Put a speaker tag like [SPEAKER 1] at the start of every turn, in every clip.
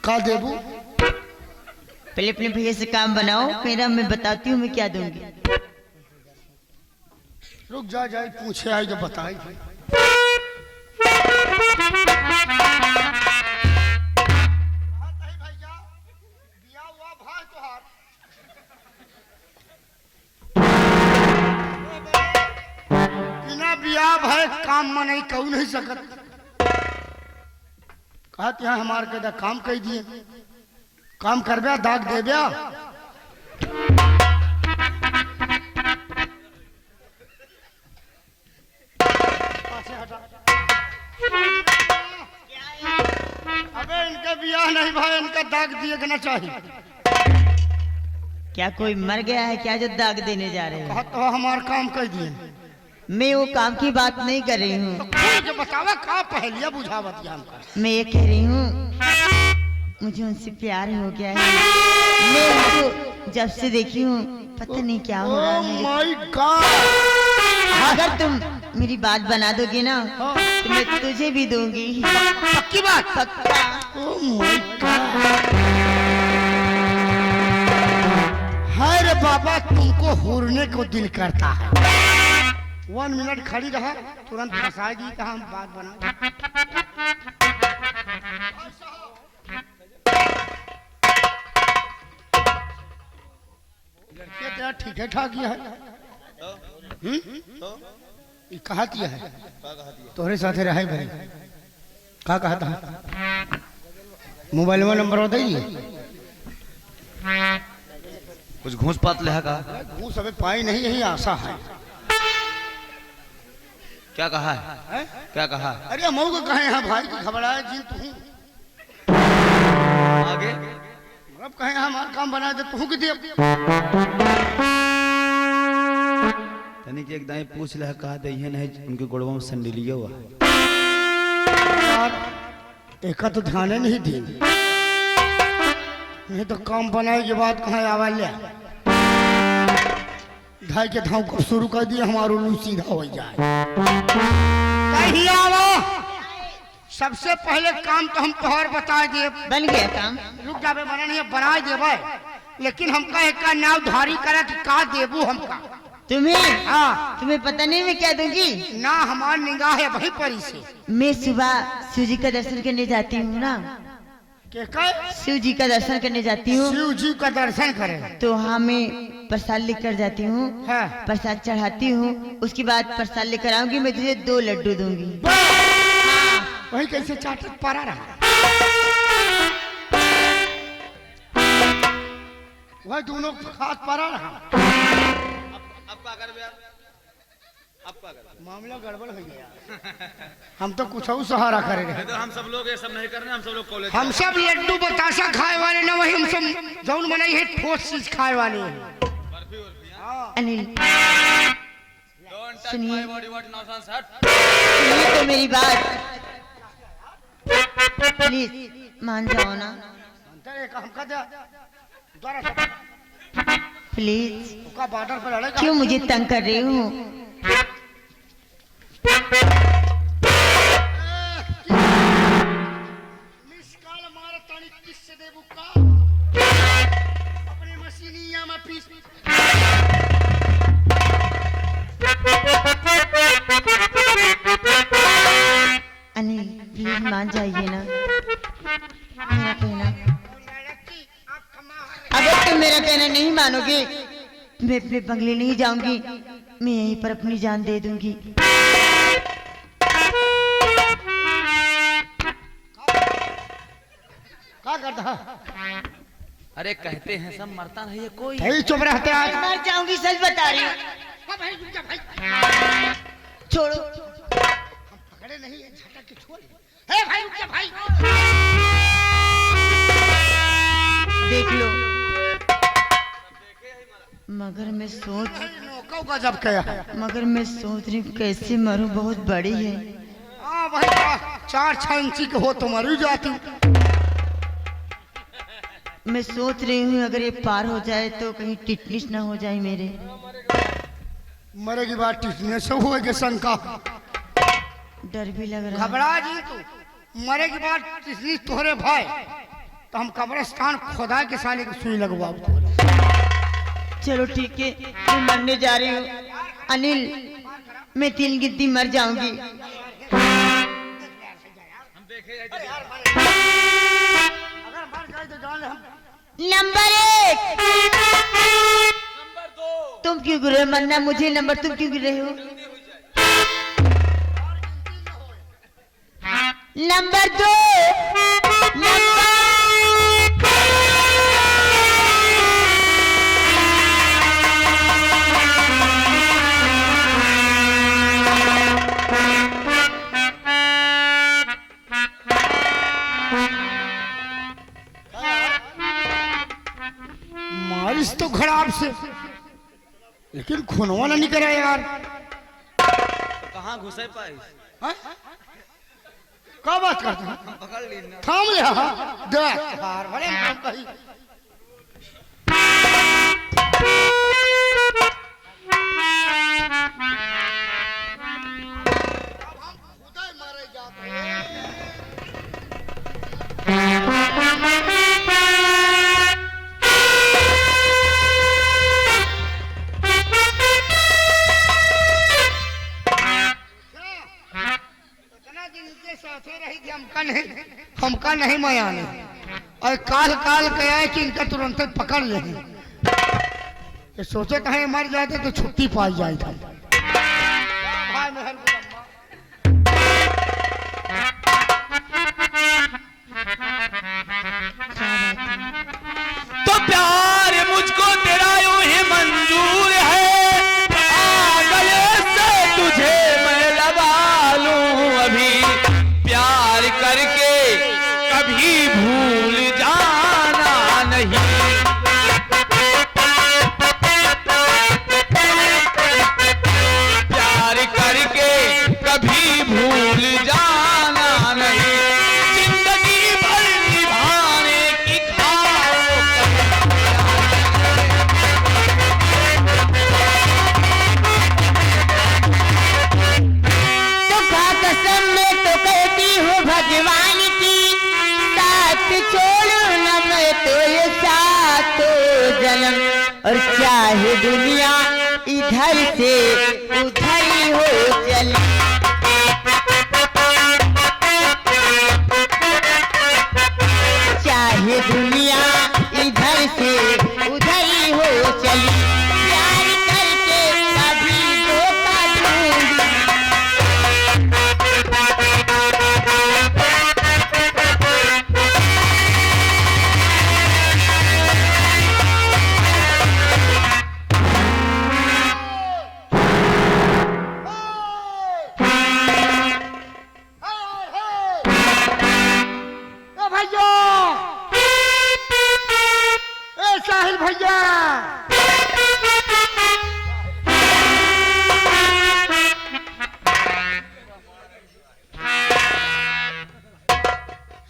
[SPEAKER 1] का देबू?
[SPEAKER 2] पहले अपने भैया से काम बनाओ, मेरा मैं बताती हूँ मैं क्या दूंगी।
[SPEAKER 1] रुक जा, जाए पूछे आई तो बताई। बिना बिया भाई काम में नहीं कहू नहीं सकत। कहते हैं हमार के काम कह दिए, काम करबे दाग देबे। अबे इनके बियाह नहीं भाई, इनका दाग दिए के ना चाहिए।
[SPEAKER 2] क्या कोई मर गया है क्या जो दाग देने जा रहे हो?
[SPEAKER 1] तो हमार काम कह दिए।
[SPEAKER 2] मैं वो काम की बात नहीं कर रही हूँ।
[SPEAKER 1] तो बतावा का पहलिया बुझावत है हमका।
[SPEAKER 2] मैं ये कह रही हूँ मुझे उनसे प्यार हो गया है। मैं उनको जब से देखी हूँ पता नहीं क्या हो रहा है।
[SPEAKER 1] माय गॉड,
[SPEAKER 2] अगर तुम मेरी बात बना दोगे ना तो मैं तुझे भी दूंगी।
[SPEAKER 1] पक्की बात?
[SPEAKER 2] पक्का।
[SPEAKER 1] ओह माय गॉड, हाय रे बाबा, तुमको हुरने को दिल करता है। 1 मिनट खड़ी रहा, तुरंत फंसाएगी कि हम बात बना। लड़की तेरा ठीक है ठाक ही है। कहा किया है तोहरे साथे रहे भाई? का कहा था? मोबाइल में नंबर बताइए।
[SPEAKER 3] कुछ घूस पात ले का?
[SPEAKER 1] घूस अबे पाई नहीं, यही आशा है।
[SPEAKER 3] क्या कहा है? क्या कहा?
[SPEAKER 1] अरे मऊ को कहे हैं भाई की घबराए जी तू।
[SPEAKER 3] आगे
[SPEAKER 1] अब कहे हमारा काम बना दे तू कि दे।
[SPEAKER 3] तनिक एक दाई पूछ ले कहा दे नहीं उनके गोड़वा में संडिलिया हुआ।
[SPEAKER 1] एक तो ध्यान नहीं दी, नहीं तो काम बनाए के बाद कहाँ आवा ले ढाई के धाव को शुरू कर दिए, हमारा उल्लू सीधा हो जाए। कहीं आओ, सबसे पहले काम तो हम तोहर बता दिए।
[SPEAKER 2] बन गया काम?
[SPEAKER 1] रुक जाबे, बना नहीं बना देवे, लेकिन हमका एक का नाव धारी करा कि का देबू हमका।
[SPEAKER 2] तुम्हें?
[SPEAKER 1] हाँ।
[SPEAKER 2] तुम्हें पता नहीं मैं क्या दूंगी?
[SPEAKER 1] ना हमार निगाह है वही परी से।
[SPEAKER 2] मैं सुबह शिव जी का दर्शन करने जाती हूँ ना। शिव जी का दर्शन करने जाती हूँ।
[SPEAKER 1] शिव जी का दर्शन करे
[SPEAKER 2] तो हाँ मैं प्रसाद लेकर जाती हूँ।
[SPEAKER 1] हाँ।
[SPEAKER 2] प्रसाद चढ़ाती हूँ, उसके बाद प्रसाद लेकर आऊंगी, मैं तुझे 2 लड्डू दूंगी।
[SPEAKER 1] वही कैसे चाटक पारा रहा, वह दोनों हाथ पारा रहा।
[SPEAKER 3] अब क्या कर यार? अब क्या कर?
[SPEAKER 1] मामला गड़बड़ हो गया। हम तो कुछ और सहारा करे रहे।
[SPEAKER 3] तो हम सब लोग ये सब नहीं करने, हम सब लोग कॉलेज,
[SPEAKER 1] हम सब लड्डू बतासा खाए वाले ना, वही हम सब जौन बनाई है ठोस चीज खाए वाले।
[SPEAKER 2] अनिल सुनिए,
[SPEAKER 3] सुनिए
[SPEAKER 2] तो मेरी बात प्लीज मान जाओ ना प्लीज।
[SPEAKER 1] बॉर्डर पर लड़ेगा।
[SPEAKER 2] क्यों मुझे तंग कर रही हूँ?
[SPEAKER 1] अपने मशीनिया में पीस।
[SPEAKER 2] अनिल प्लीज मान जाइए ना, मेरा कहना। अगर तुम मेरा कहना नहीं मानोगे मैं अपने बंगले नहीं जाऊंगी, मैं यहीं पर अपनी जान दे दूंगी।
[SPEAKER 1] क्या करता?
[SPEAKER 3] अरे कहते हैं सब मरता नहीं है कोई।
[SPEAKER 1] यही चुप रहते आज।
[SPEAKER 2] मर जाऊंगी, सच बता रही हूँ। छोड़ो।
[SPEAKER 1] पकड़े नहीं है, झटक के छोड़। हे भाई रुक जा भाई।
[SPEAKER 2] देख लो। मगर मैं सोच रही हूँ कैसे मरूं, बहुत बड़ी है।
[SPEAKER 1] हाँ भाई 4-6 इंची के हो तो मर जाती।
[SPEAKER 2] मैं सोच रही हूँ अगर ये पार हो जाए तो कहीं टिटनिस ना हो जाए मेरे।
[SPEAKER 1] मरे की बात टिटनिस से हुए के शंका।
[SPEAKER 2] डर भी लग रहा है।
[SPEAKER 1] घबरा जी तू, मरे की बात टिटनिस तोहरे भाई तो हम कब्रिस्तान खुदा के साले की सुई लगवाओ।
[SPEAKER 2] चलो ठीक है, मैं मरने जा रही हूँ। अनिल, मैं 3 गिनती मर जाऊंगी। नंबर 1, तुम क्यों गिर रहे हो? मरना मुझे, नंबर तुम क्यों गिर रहे हो? नंबर 2,
[SPEAKER 1] मारिस तो खराब से, लेकिन खूनवा ना निकला यार।
[SPEAKER 3] कहाँ घुसे पाई?
[SPEAKER 1] हाँ? क्या बात करता है?
[SPEAKER 3] पकड़ ली ना।
[SPEAKER 1] थाम ले देख यार, बड़े नाम कही। हमका नहीं माया नहीं, और काल काल कहा है कि इनका तुरंत पकड़ ले। ये सोचे कहीं मर जाते तो छुट्टी पाई जाए था। भाई मेहर
[SPEAKER 3] तो प्यार मुझको तेरा यूं ही मंजूर है, गले से तुझे मैं लगा लूं अभी, प्यार करके कभी भूल जाना नहीं। प्यार करके कभी भूल जाना नहीं, जिंदगी भर निभाने की खाओ।
[SPEAKER 2] तो खा कसम मैं तो कहती हूँ भगवान की, साथ छोड़ू न मैं तो ये सातों जन्म, और चाहे दुनिया इधर से उधर ही हो चले। चाहे दुनिया इधर से उधर ही हो चली, प्यार करके कभी धोखा दूंगी।
[SPEAKER 1] ए भैया, ए साहिल भैया,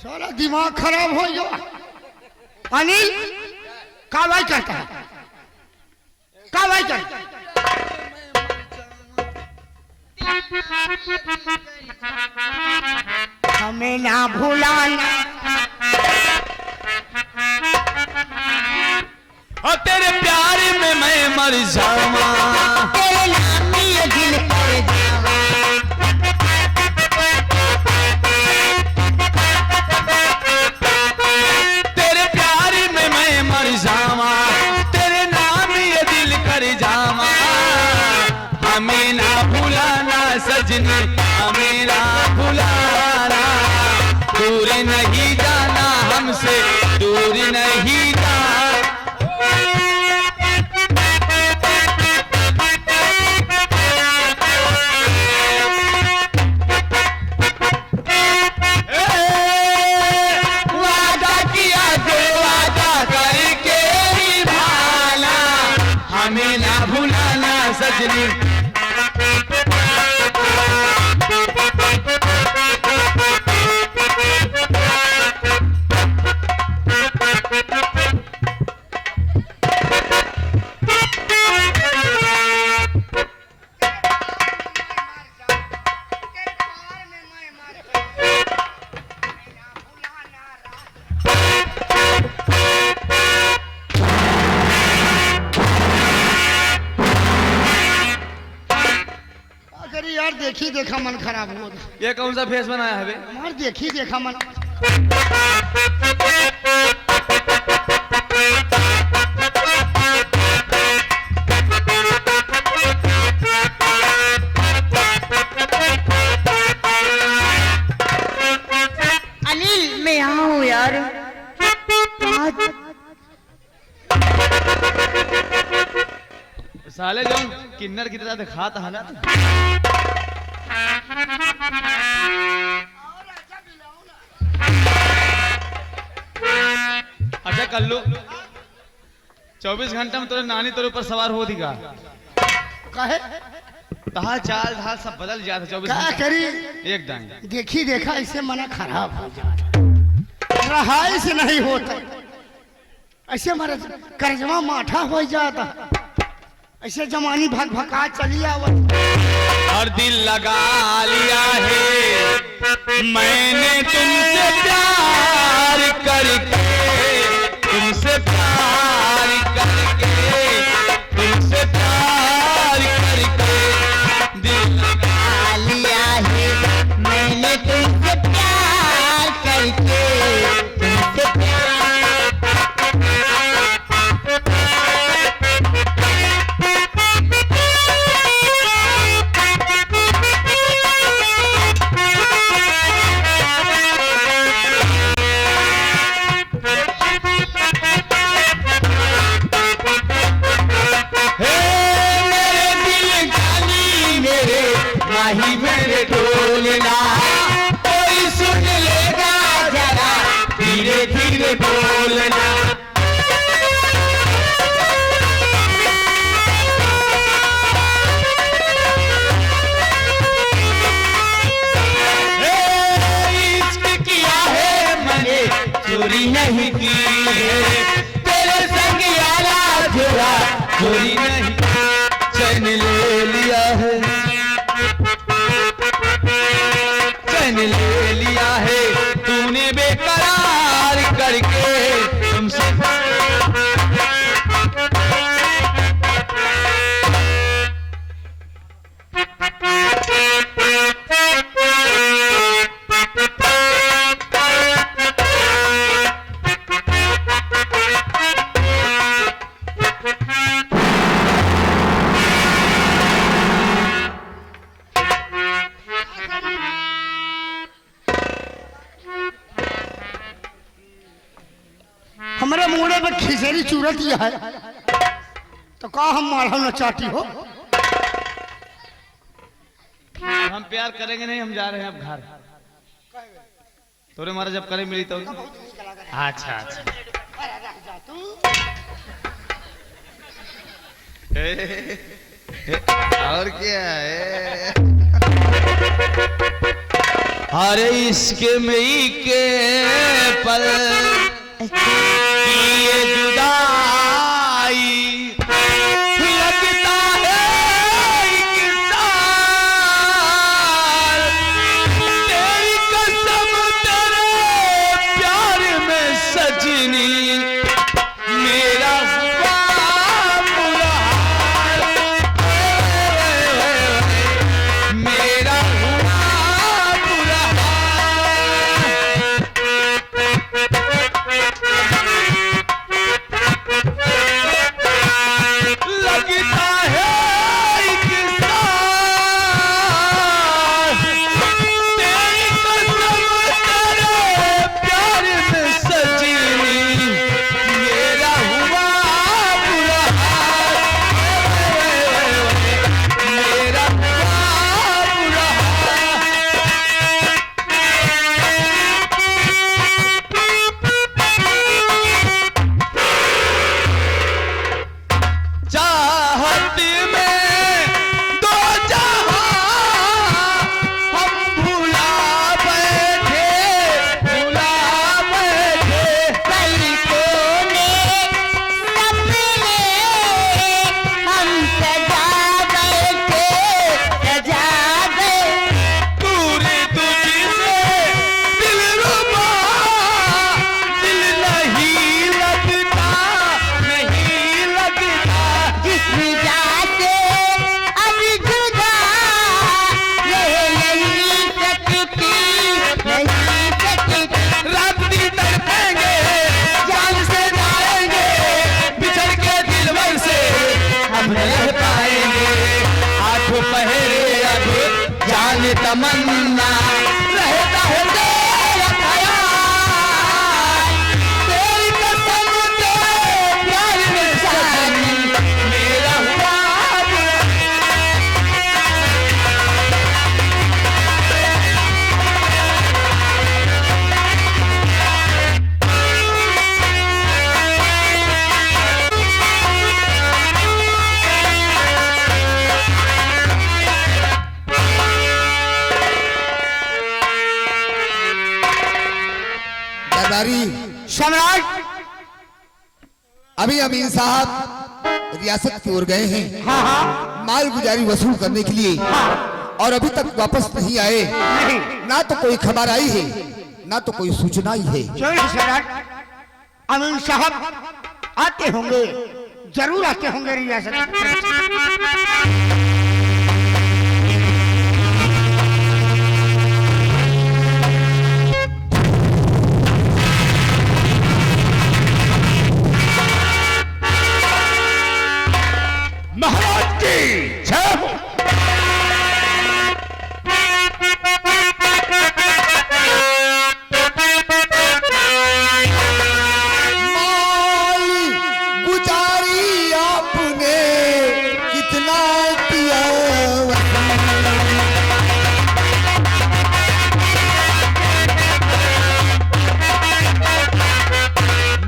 [SPEAKER 1] सारा दिमाग खराब हो गया। अनिल का भाई करता है, का भाई करता है? हमें ना भुलाना,
[SPEAKER 3] और तेरे प्यार में मैं मर जाऊंगा,
[SPEAKER 2] तेरे नाम में ये दिल कर जावा।
[SPEAKER 3] तेरे प्यार में मैं मर जाऊंगा, तेरे नाम ये दिल कर जावा। हमें ना भुलाना सजनी, हमें ना भुलाना, दूर नहीं जाना हमसे, दूर नहीं जाना। वादा किया जो वादा करके निभाना, हमें ना भुलाना सजनी।
[SPEAKER 1] देखी देखा मन खराब हो
[SPEAKER 3] ये कौन सा फेस बनाया है बे?
[SPEAKER 1] हमार देखी देखा मन।
[SPEAKER 2] अनिल मैं यहाँ हूँ यार।
[SPEAKER 3] साले जो किन्नर की तरह दिखाता है ना। अच्छा कर लो 24 घंटा में तेरे नानी तेरे ऊपर सवार हो दिगा।
[SPEAKER 1] काहे
[SPEAKER 3] तहा चाल ढाल सब बदल जाता 24
[SPEAKER 1] क्या
[SPEAKER 3] घंटा
[SPEAKER 1] करी
[SPEAKER 3] एकदम।
[SPEAKER 1] देखी देखा ऐसे मना खराब हो जाता, रहाई से नहीं होता, ऐसे हमारा कर्जवा माठा हो जाता, ऐसे जवानी भग भका चली आवत।
[SPEAKER 3] और दिल लगा लिया है मैंने तुमसे प्यार करके, तुमसे प्यार करके, तुमसे प्यार करके दिल लगा
[SPEAKER 2] लिया है मैंने तुमसे प्यार करके, तुमसे प्यार।
[SPEAKER 3] माही मेरे ढोलना कोई सुन लेगा जरा धीरे धीरे बोलना। इश्क किया है मैंने चोरी नहीं की है, तेरे संग यारा जुड़ा चोरी नहीं, चैन ले लिया है, चैन ले लिया है तूने बेकरार करके तुमसे।
[SPEAKER 1] हमारे मुड़े पे खिचड़ी चूरत दिया है तो का हम मारा न चाहती हो।
[SPEAKER 3] हम प्यार करेंगे नहीं, हम जा रहे हैं अब घर। तोरे मारा जब करे मिली तो। अच्छा अच्छा और क्या है? अरे इसके मई के पल ये जुदाई लगता है एक साल, तेरी कसम तेरे प्यार में सजनी मेरा हुआ बुरा हाल, मेरा हुआ बुरा हाल।
[SPEAKER 2] नहीं सकती।
[SPEAKER 3] रात दिन तड़पेंगे, जान से जाएंगे, बिछड़ के दिलवर से हम न रह पाएंगे। आठों पहरे अब जान तमन्ना, रहता है तेरा ख्याल, तेरी कसम तेरे प्यार में जानी मेरा हुआ।
[SPEAKER 1] सम्राट,
[SPEAKER 4] अभी अमीन साहब रियासत की ओर गए हैं
[SPEAKER 1] हाँ हाँ
[SPEAKER 4] माल गुजारी वसूल करने के लिए, और अभी तक वापस नहीं आए।
[SPEAKER 1] नहीं,
[SPEAKER 4] ना तो कोई खबर आई है, ना तो कोई सूचना आई है।
[SPEAKER 1] क्यों नहीं सम्राट? अमीन साहब आते होंगे, जरूर आते होंगे रियासत।
[SPEAKER 3] महाराज की जय हो।
[SPEAKER 4] माल गुजारी आपने कितना किया,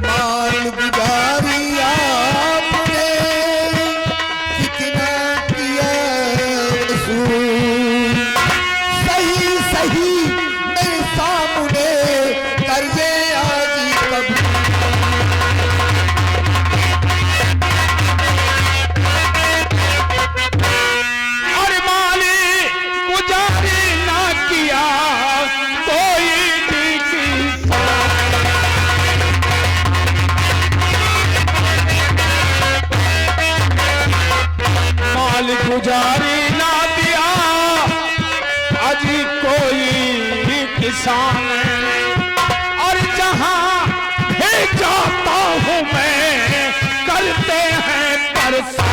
[SPEAKER 4] माल गुजारी आपने कितना किया वसूल। सही सही मेरे सामने कर्जे आज कभी।
[SPEAKER 3] अरे माली गुजारी ना किया कोई भी किसान। माल गुजारी ना दिया अजी कोई भी किसान, और जहां भी जाता हूं मैं करते हैं परेशान।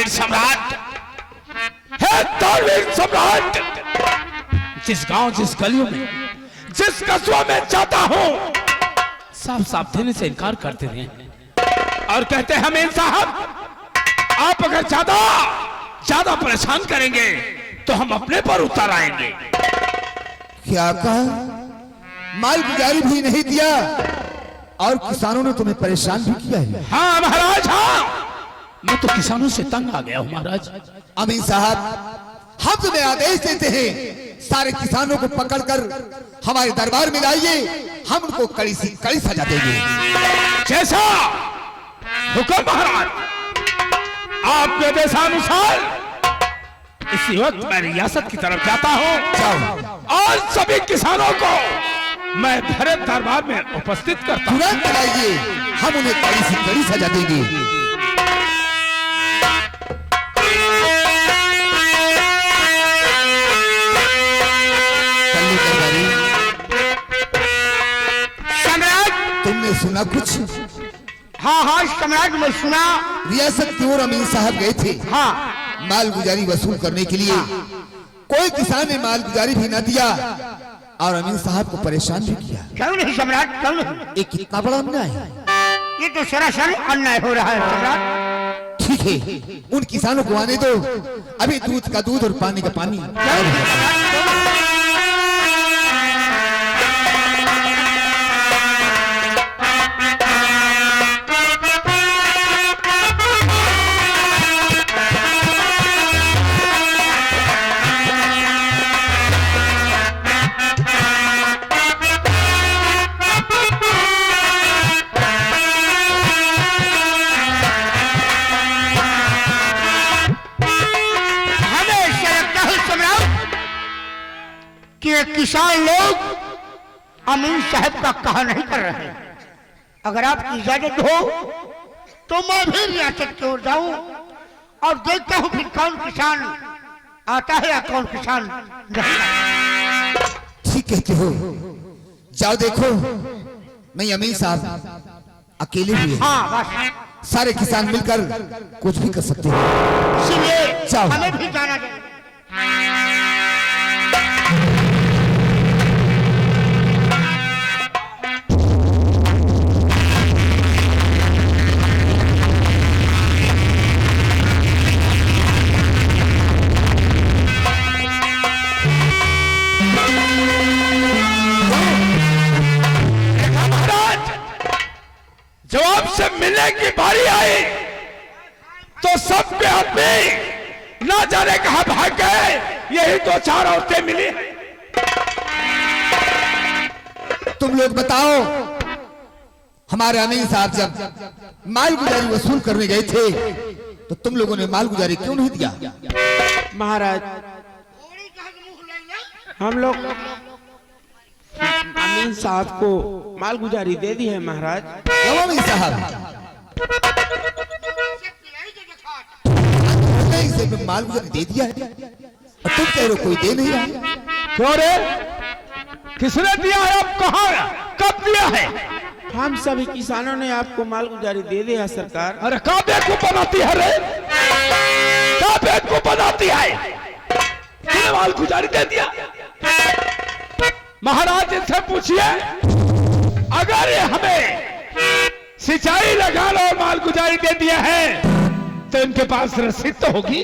[SPEAKER 3] सम्राट है, दानवीर सम्राट, जिस गांव जिस गलियों में जिस कस्बों में जाता हूं साफ साफ देने से इनकार करते रहे और कहते हैं अमीन साहब आप अगर ज्यादा परेशान करेंगे तो हम अपने पर उतर आएंगे।
[SPEAKER 4] क्या कहा? माल गुजारी भी नहीं दिया और किसानों ने तुम्हें परेशान भी किया है।
[SPEAKER 3] हाँ महाराज, हाँ, मैं तो किसानों से तंग आ गया हूं महाराज।
[SPEAKER 4] अमीन साहब, हम तुम्हें आदेश देते हैं सारे किसानों को पकड़कर हमारे दरबार में लाइए, हम उनको कड़ी सी कड़ी सजा देंगे।
[SPEAKER 3] जैसा हुक्म महाराज, आपके देशानुसार इसी वक्त मैं रियासत की तरफ जाता हूं।
[SPEAKER 4] जाओ
[SPEAKER 3] और सभी किसानों को मैं भरे दरबार में उपस्थित करता हूं।
[SPEAKER 4] तुरंत लाइए, हम उन्हें कड़ी सी कड़ी सजा देंगे। तुमने सुना कुछ?
[SPEAKER 1] हाँ हाँ सम्राट, मैं सुना।
[SPEAKER 4] रियासत की ओर अमीन साहब गए थे
[SPEAKER 1] हाँ,
[SPEAKER 4] माल गुजारी वसूल करने के लिए। कोई किसान ने माल गुजारी भी न दिया और अमीन साहब को परेशान भी किया।
[SPEAKER 1] क्यों नहीं सम्राट, क्यों नहीं?
[SPEAKER 4] ये कितना बड़ा अन्याय है।
[SPEAKER 1] ये तो सरासर अन्याय हो रहा है सम्राट।
[SPEAKER 4] ठीक है, उन किसानों को आने दो, अभी दूध का दूध और पानी का पानी।
[SPEAKER 1] हमें कि ये किसान लोग अमीन साहब का कहा नहीं कर रहे। अगर आपकी इजाजत हो तो मैं भी रियासत की ओर जाऊं और देखता हूं फिर कौन किसान आता है या कौन किसान नहीं।
[SPEAKER 4] ठीक कहते हो, जाओ देखो। नहीं अमीन साहब अकेले भी हैं।
[SPEAKER 1] हाँ बस
[SPEAKER 4] सारे किसान मिलकर कुछ भी कर सकते हैं।
[SPEAKER 1] इसलिए
[SPEAKER 4] जाओ।
[SPEAKER 1] हमें भी जाना चाहिए।
[SPEAKER 3] जब आपसे मिलने की बारी आई तो सबके हाथ में ना जाने कहां भाग गए, यही दो चार औरतें मिली।
[SPEAKER 4] तुम लोग बताओ, हमारे अमीन साहब जब माल गुजारी वसूल करने गए थे तो तुम लोगों ने माल गुजारी क्यों नहीं दिया?
[SPEAKER 5] महाराज हम लोग अमीन साहब को माल गुजारी दे दी है महाराज।
[SPEAKER 4] क्यों अमीन साहब? इसे माल गुजारी दे दिया है और तुम कह रहे हो कोई दे नहीं रहा।
[SPEAKER 3] क्यों रे, किसने दिया है? अब कहां, कब दिया है?
[SPEAKER 5] हम सभी किसानों ने आपको माल गुजारी दे दिया है सरकार।
[SPEAKER 3] अरे कहाँ बेवकूफ बनाती है रे, कहाँ बेवकूफ बनाती है? तूने माल गुजारी दे दिया? महाराज इनसे पूछिए, अगर ये हमें सिंचाई लगा लो और माल गुजारी दे दिया है तो इनके पास रसीद तो होगी।